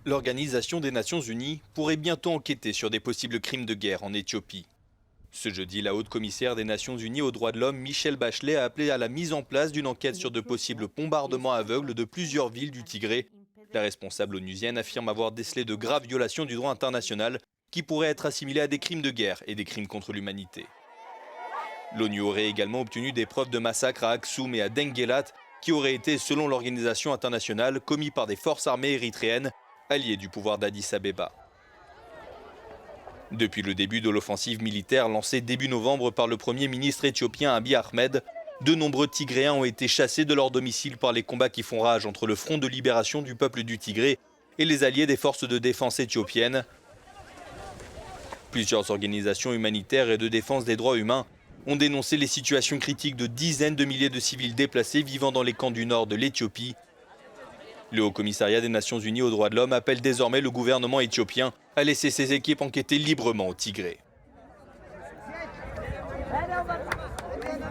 L'Organisation des Nations Unies pourrait bientôt enquêter sur des possibles crimes de guerre en Éthiopie. Ce jeudi, la haute commissaire des Nations Unies aux droits de l'homme, Michelle Bachelet, a appelé à la mise en place d'une enquête sur de possibles bombardements aveugles de plusieurs villes du Tigré. La responsable onusienne affirme avoir décelé de graves violations du droit international qui pourraient être assimilées à des crimes de guerre et des crimes contre l'humanité. L'ONU aurait également obtenu des preuves de massacres à Aksum et à Denguelat qui auraient été, selon l'organisation internationale, commis par des forces armées érythréennes, alliées du pouvoir d'Addis Abeba. Depuis le début de l'offensive militaire lancée début novembre par le Premier ministre éthiopien Abiy Ahmed, de nombreux Tigréens ont été chassés de leur domicile par les combats qui font rage entre le Front de libération du peuple du Tigré et les alliés des forces de défense éthiopiennes. Plusieurs organisations humanitaires et de défense des droits humains ont dénoncé les situations critiques de dizaines de milliers de civils déplacés vivant dans les camps du nord de l'Éthiopie. Le Haut-Commissariat des Nations Unies aux droits de l'homme appelle désormais le gouvernement éthiopien à laisser ses équipes enquêter librement au Tigré.